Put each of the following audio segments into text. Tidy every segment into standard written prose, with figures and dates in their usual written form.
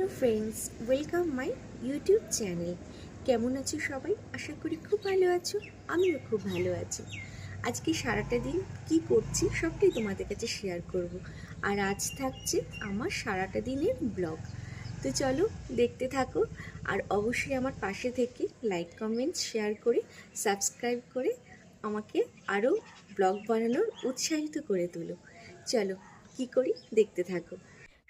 Hello friends, welcome my YouTube channel. কেমন আছো সবাই? আশা করি খুব ভালো আছো। আমিও খুব ভালো আছি। আজকে সারাটা দিন কি করছি সবটাই তোমাদের কাছে শেয়ার করব। আর আজ থাকছে আমার সারাটা দিনের ব্লগ। তো চলো দেখতে থাকো। আর অবশ্যই আমার পাশে থেকে লাইক, কমেন্ট, শেয়ার করে সাবস্ক্রাইব করে আমাকে আরও ব্লগ বানানোর উৎসাহিত করে তোলো। চলো কি করি দেখতে থাকো।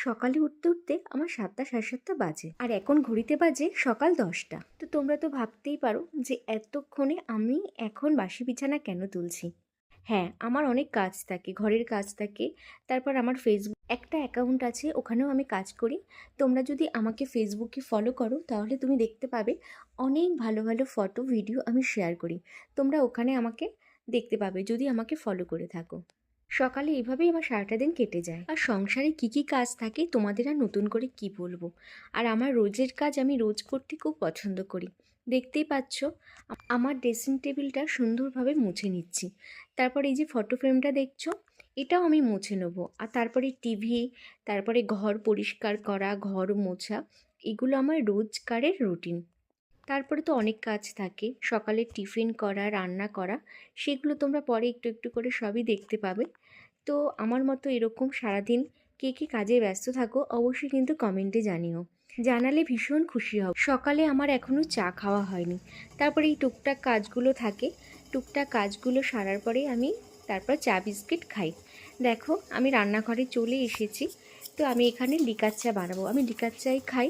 সকালে উঠতে উঠতে আমার 7টা সাড়ে 7টা বাজে, আর এখন ঘড়িতে বাজে সকাল 10টা। তো তোমরা তো ভাবতেই পারো যে এতক্ষণে আমি এখন বাসি বিছানা কেন তুলছি। হ্যাঁ, আমার অনেক কাজ থাকে, ঘরের কাজ থাকে। তারপর আমার ফেসবুক একটা অ্যাকাউন্ট আছে, ওখানেও আমি কাজ করি। তোমরা যদি আমাকে ফেসবুকে ফলো করো তাহলে তুমি দেখতে পাবে অনেক ভালো ভালো ফটো ভিডিও আমি শেয়ার করি। তোমরা ওখানে আমাকে দেখতে পাবে যদি আমাকে ফলো করে থাকো। সকালে এইভাবেই আমার সারাটা দিন কেটে যায়। আর সংসারে কি কি কাজ থাকে তোমাদের আর নতুন করে কি বলবো। আর আমার রোজের কাজ আমি রোজ করতে খুব পছন্দ করি। দেখতেই পাচ্ছ আমার ড্রেসিং টেবিলটা সুন্দরভাবে মুছে নিচ্ছি। তারপর এই যে ফটো ফ্রেমটা দেখছো, এটাও আমি মুছে নেবো। আর তারপরে টিভি, তারপরে ঘর পরিষ্কার করা, ঘর মোছা, এগুলো আমার রোজকারের রুটিন। তারপরে তো অনেক কাজ থাকে, সকালে টিফিন করা, রান্না করা, সেগুলো তোমরা পরে একটু একটু করে সবই দেখতে পাবে। তো আমার মতো এরকম সারাদিন কে কে কাজে ব্যস্ত থাকো অবশ্যই কিন্তু কমেন্টে জানিও। জানালে ভীষণ খুশি হব। সকালে আমার এখনও চা খাওয়া হয়নি। তারপরে এই টুকটাক কাজগুলো থাকে, টুকটাক কাজগুলো সারার পরে আমি তারপর চা বিস্কিট খাই। দেখো আমি রান্নাঘরে চলে এসেছি। তো আমি এখানে লিকার চা বানাবো। আমি লিকার চাই খাই,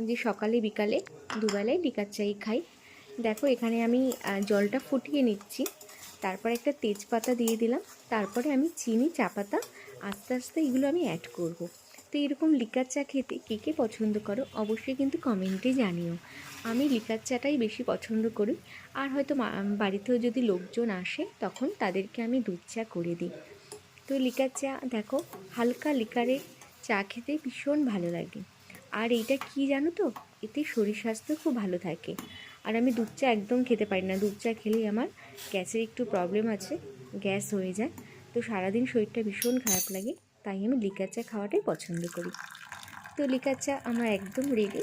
যে সকালে বিকালে দুবেলায় লিকার চাই খাই। দেখো এখানে আমি জলটা ফুটিয়ে নিচ্ছি। তারপর একটা তেজপাতা দিয়ে দিলাম। তারপরে আমি চিনি, চা পাতা আস্তে আস্তে এগুলো আমি অ্যাড করব। তো এরকম লিকার চা খেতে কে কে পছন্দ করো অবশ্যই কিন্তু কমেন্টে জানিও। আমি লিকার চাটাই বেশি পছন্দ করি। আর হয়তো বাড়িতেও যদি লোকজন আসে তখন তাদেরকে আমি দুধ চা করে দিই। তো লিকার চা দেখো, হালকা লিকারের চা খেতে ভীষণ ভালো লাগে। আর এইটা কি জানো তো, এতে শরীর স্বাস্থ্য খুব ভালো থাকে। আর আমি দুধ চা একদম খেতে পারি না। দুধ চা খেলেই আমার গ্যাসের একটু প্রবলেম আছে, গ্যাস হয়ে যায়। তো সারাদিন শরীরটা ভীষণ খারাপ লাগে, তাই আমি লিকার চা খাওয়াটাই পছন্দ করি। তো লিকার চা আমার একদম রেডি।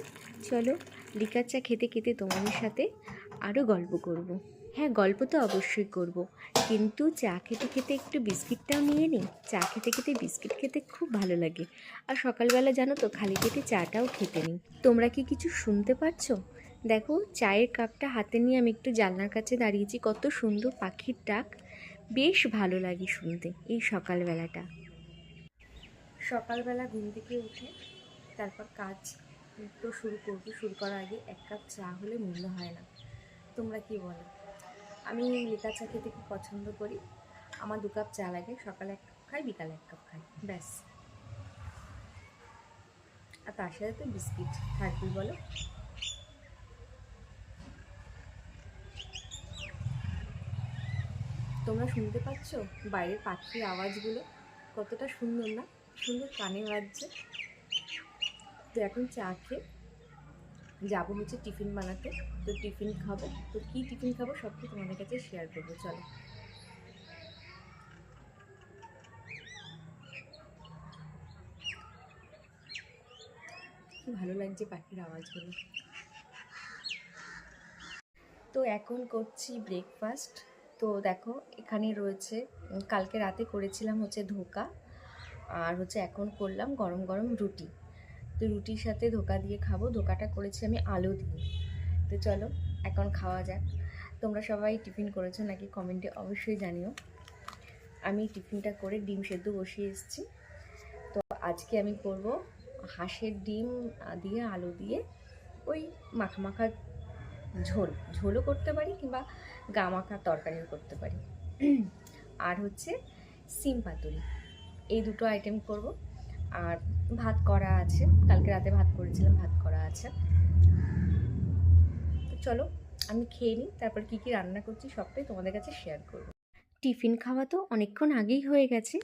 চলো লিকার চা খেতে খেতে তোমাদের সাথে আরও গল্প করব। হ্যাঁ, গল্প তো অবশ্যই করব, কিন্তু চা খেতে খেতে একটু বিস্কিটটাও নিয়ে নিই। চা খেতে খেতে বিস্কিট খেতে খুব ভালো লাগে। আর সকালবেলা জানো তো খালি পেটে চাটাও খেতে নিই। তোমরা কি কিছু শুনতে পাচ্ছ? দেখো চায়ের কাপটা হাতে নিয়ে আমি একটু জানলার কাছে দাঁড়িয়েছি। কত সুন্দর পাখির ডাক, বেশ ভালো লাগে শুনতে এই সকালবেলাটা। সকালবেলা ঘুম থেকে উঠে তারপর কাজ তো শুরু করবো। শুরু করার আগে এক কাপ চা হলে মূল্য হয় না। তোমরা কি বলো? আমি লিকার চা খেতে খুব পছন্দ করি। আমার 2 কাপ চা লাগে, সকালে 1 কাপ খাই, বিকালে 1 কাপ খাই, ব্যাস। আর তার সাথে তো বিস্কিট থাকবেই, বলো। তোমরা শুনতে পাচ্ছ বাইরের পাখির আওয়াজগুলো? কতটা সুন্দর না? সুন্দর কানে বাজছে। তো এখন চা খেয়ে যাবো হচ্ছে টিফিন বানাতে। তো টিফিন খাবো, তো কী টিফিন খাবো সবটাই তোমাদের কাছে শেয়ার করবো। চলো। কি ভালো লাগছে পাখির আওয়াজগুলো। তো এখন করছি ব্রেকফাস্ট। তো দেখো এখানে রয়েছে, কালকে রাতে করেছিলাম হচ্ছে ধোকা, আর হচ্ছে এখন করলাম গরম গরম রুটি। তো রুটির সাথে ধোকা দিয়ে খাবো। ধোকাটা করেছি আমি আলু দিয়ে। তো চলো এখন খাওয়া যাক। তোমরা সবাই টিফিন করেছো নাকি কমেন্টে অবশ্যই জানিও। আমি টিফিনটা করে ডিম সেদ্ধ বসিয়ে এসেছি। তো আজকে আমি করব হাঁসের ডিম দিয়ে আলু দিয়ে ওই মাখা মাখা ঝোল। ঝোলও করতে পারি কিংবা গা মাখা তরকারিও করতে পারি। আর হচ্ছে সিম পাতুরি, এই দুটো আইটেম করব। আর ভাত করা আছে, কালকে রাতে ভাত করেছিলাম, ভাত করা আছে। তো চলো আমি খেয়ে নিই, তারপর কী কী রান্না করছি সবটাই তোমাদের কাছে শেয়ার করব। টিফিন খাওয়া তো অনেকক্ষণ আগেই হয়ে গেছে।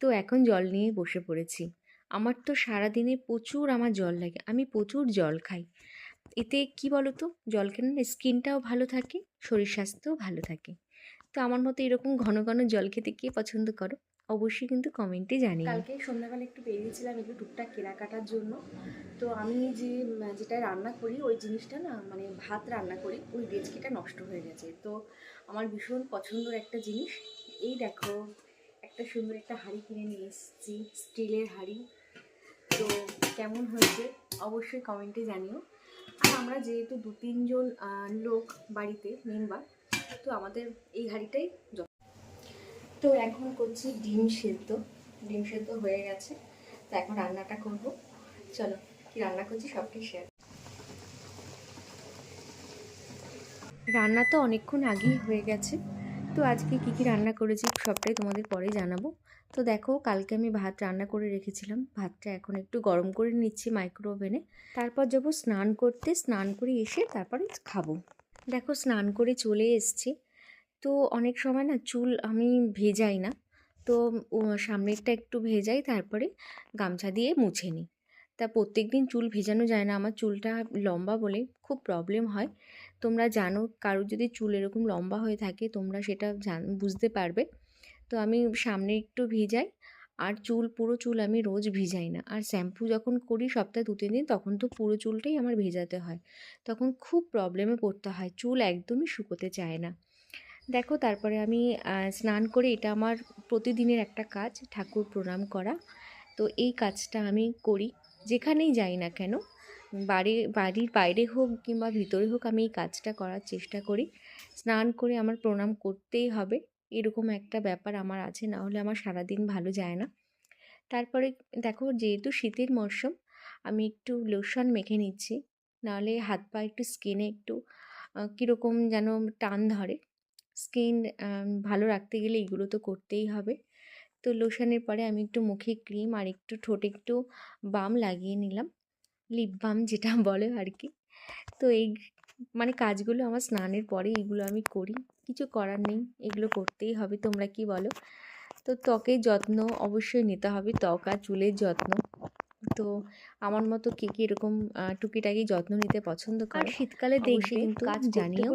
তো এখন জল নিয়ে বসে পড়েছি। আমার তো সারাদিনে প্রচুর আমার জল লাগে, আমি প্রচুর জল খাই। এতে কি বলো তো, জল খেলে স্কিনটাও ভালো থাকে, শরীর স্বাস্থ্যও ভালো থাকে। তো আমার মতো এরকম ঘন ঘন জল খেতে কে পছন্দ করো অবশ্যই কিন্তু কমেন্টে জানিও। কালকে সন্ধ্যাবেলা একটু বেরিয়েছিলাম একটু টুকটাক কেনাকাটার জন্য। তো আমি যেটা রান্না করি ওই জিনিসটা না, মানে ভাত রান্না করি, ওই ডেচকিটা নষ্ট হয়ে গেছে। তো আমার ভীষণ পছন্দের একটা জিনিস, এই দেখো একটা সুন্দর একটা হাঁড়ি কিনে নিয়ে এসেছি, স্টিলের হাঁড়ি। তো কেমন হয়েছে অবশ্যই কমেন্টে জানিও। আর আমরা যেহেতু 2-3 জন লোক বাড়িতে মেম্বার, তো আমাদের এই হাঁড়িটাই। তো এখন করছি ডিম সেদ্ধ। ডিম সেদ্ধ হয়ে গেছে, তো এখন রান্নাটা করব। চলো কি রান্না করছি সবটাই শেয়ার। রান্না তো অনেকক্ষণ আগেই হয়ে গেছে। তো আজকে কি রান্না করেছি সবটাই তোমাদের পরে জানাবো। তো দেখো কালকে আমি ভাত রান্না করে রেখেছিলাম, ভাতটা এখন একটু গরম করে নিচ্ছি মাইক্রো ওভেনে। তারপর যাবো স্নান করতে, স্নান করে এসে তারপরে খাবো। দেখো স্নান করে চলে এসেছি। তো অনেক সময় না চুল আমি ভেজাই না, তো সামনেরটা একটু ভেজাই, তারপরে গামছা দিয়ে মুছে নিই। তা প্রত্যেক দিন চুল ভেজানো যায় না, আমার চুলটা লম্বা বলে খুব প্রবলেম হয়। তোমরা জানো, কারোর যদি চুল এরকম লম্বা হয়ে থাকে তোমরা সেটা বুঝতে পারবে। তো আমি সামনে একটু ভিজাই, আর পুরো চুল আমি রোজ ভিজাই না। আর শ্যাম্পু যখন করি সপ্তাহে 2-3 দিন, তখন তো পুরো চুলটাই আমার ভেজাতে হয়, তখন খুব প্রবলেমে পড়তে হয়, চুল একদমই শুকোতে চায় না। দেখো তারপরে আমি স্নান করে, এটা আমার প্রতিদিনের একটা কাজ, ঠাকুর প্রণাম করা। তো এই কাজটা আমি করি যেখানেই যাই না কেন, বাড়ির বাইরে হোক কিংবা ভিতরে হোক, আমি এই কাজটা করার চেষ্টা করি। স্নান করে আমার প্রণাম করতেই হবে, এরকম একটা ব্যাপার আমার আছে, না হলে আমার সারাদিন ভালো যায় না। তারপরে দেখো যেহেতু শীতের মরশুম, আমি একটু লোশন মেখে নিচ্ছি, নাহলে হাত পা একটু স্কিনে একটু কীরকম যেন টান ধরে। স্কিন ভালো রাখতে গেলে এগুলো তো করতেই হবে। তো লোশনের পরে আমি একটু মুখে ক্রিম আর একটু ঠোঁটে একটু বাম লাগিয়ে নিলাম, লিপ বাম যেটা বলে আর কি। তো এই মানে কাজগুলো আমার স্নানের পরে এগুলো আমি করি, কিছু করার নেই, এগুলো করতেই হবে। তোমরা কি বলো? তো ত্বকের যত্ন অবশ্যই নিতে হবে, ত্বক আর চুলের যত্ন। তো আমার মতো কে এরকম টুকিটাকি যত্ন নিতে পছন্দ করে? আর শীতকালে দেখবে কিন্তু কাজ জানিও,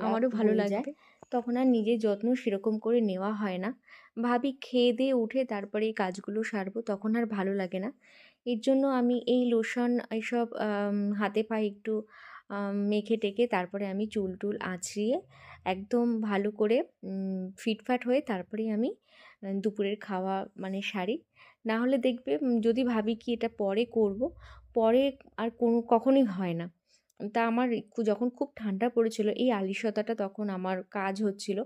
আমারও ভালো লাগবে। তখন আর নিজের যত্ন সেরকম করে নেওয়া হয় না, ভাবি খেয়ে দিয়ে উঠে তারপরে এই কাজগুলো সারবো, তখন আর ভালো লাগে না। এর জন্য আমি এই লোশন এইসব হাতে পায়ে একটু মেখে টেকে তারপরে আমি চুল টুল আঁচড়িয়ে একদম ভালো করে ফিটফাট হয়ে তারপরেই আমি দুপুরের খাওয়া মানে সারি। না হলে দেখবে যদি ভাবি কি এটা পরে করব, পরে আর কখনোই হয় না। তা আমার যখন খুব ঠান্ডা পড়েছিল, এই আলস্যতাটা তখন আমার কাজ হচ্ছিল,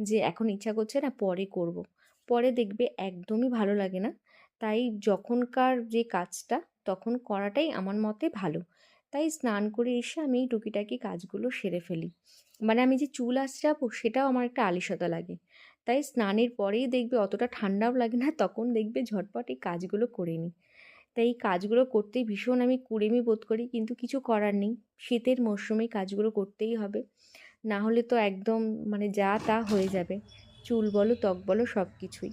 যে এখন ইচ্ছা করছে না পরে করব, পরে দেখবে একদমই ভালো লাগে না। তাই যখনকার যে কাজটা তখন করাটাই আমার মতে ভালো। তাই স্নান করে এসে আমি এই টুকিটাকি কাজগুলো সেরে ফেলি। মানে আমি যে চুল আঁচড়াবো সেটাও আমার একটা আলস্যতা লাগে, তাই স্নানের পরেই দেখবে অতটা ঠান্ডাও লাগে না, তখন দেখবে ঝটপট এই কাজগুলো করে নিই। তাই এই কাজগুলো করতেই ভীষণ আমি কুড়েমি বোধ করি, কিন্তু কিছু করার নেই, শীতের মরশুমে কাজগুলো করতেই হবে, না হলে তো একদম মানে যা তা হয়ে যাবে, চুল বলো ত্বক বলো সব কিছুই।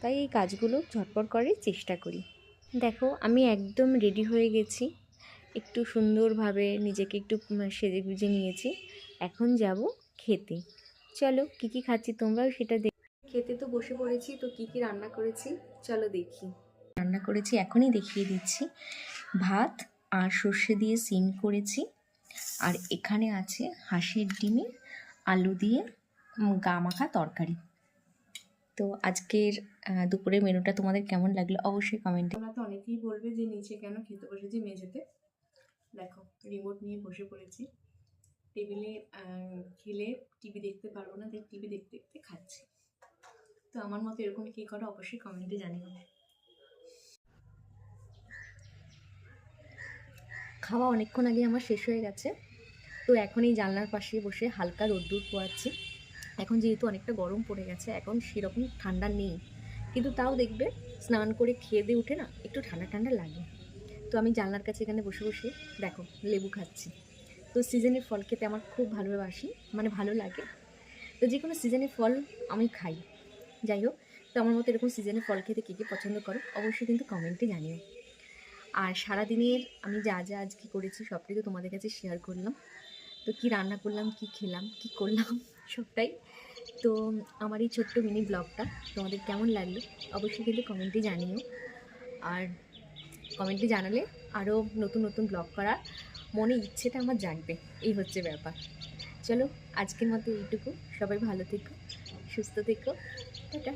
তাই এই কাজগুলো ঝটপট করার চেষ্টা করি। দেখো আমি একদম রেডি হয়ে গেছি, একটু সুন্দরভাবে নিজেকে একটু সেজে গুজে নিয়েছি, এখন যাব খেতে। চলো কী খাচ্ছি তোমরাও সেটা খেতে তো বসে পড়েছি। তো কি রান্না করেছি চলো দেখি। রান্না করেছি এখনই দেখিয়ে দিচ্ছি। ভাত আর সর্ষে দিয়ে সিম করেছি, আর এখানে আছে হাঁসের ডিমের আলু দিয়ে গা মাখা তরকারি। তো আজকের দুপুরের মেনুটা তোমাদের কেমন লাগলো অবশ্যই কমেন্টে। তোমরা তো অনেকেই বলবে যে নিচে কেন খেতে বসেছি মেঝেতে। দেখো রিমোট নিয়ে বসে পড়েছি, টেবিলে খেলে টিভি দেখতে পারবো না, তাই টিভি দেখতে দেখতে খাচ্ছি। তো আমার মতো এরকম কী করো অবশ্যই কমেন্টে জানিও। খাওয়া অনেকক্ষণ আগে আমার শেষ হয়ে গেছে, তো এখন এই জানলার পাশে বসে হালকা রোদ্দুর পোয়াচ্ছি। এখন যেহেতু অনেকটা গরম পড়ে গেছে, এখন সেরকম ঠান্ডা নেই, কিন্তু তাও দেখবে স্নান করে খেয়ে দিয়ে উঠে না একটু ঠান্ডা ঠান্ডা লাগে। তো আমি জানলার কাছে এখানে বসে বসে দেখো লেবু খাচ্ছি। তো সিজনের ফল খেতে আমার খুব ভালোবাসি, মানে ভালো লাগে। তো যে কোনো সিজনের ফল আমি খাই। যাই হোক, তো আমার মতো এরকম সিজনের ফল খেতে কী কী পছন্দ করো অবশ্যই কিন্তু কমেন্টে জানিও। আর সারাদিনের আমি যা যা আজকে করেছি সবটাই তো তোমাদের কাছে শেয়ার করলাম। তো কি রান্না করলাম, কি খেলাম, কি করলাম সবটাই। তো আমার এই ছোট্ট মিনি ব্লগটা তোমাদের কেমন লাগলো অবশ্যই কিন্তু কমেন্টে জানিও। আর কমেন্টে জানালে আরও নতুন নতুন ব্লগ করার মনে ইচ্ছেটা আমার জাগবে, এই হচ্ছে ব্যাপার। চলো আজকের মতো এইটুকু, সবাই ভালো থেকো, সুস্থ থেকো, টাটা।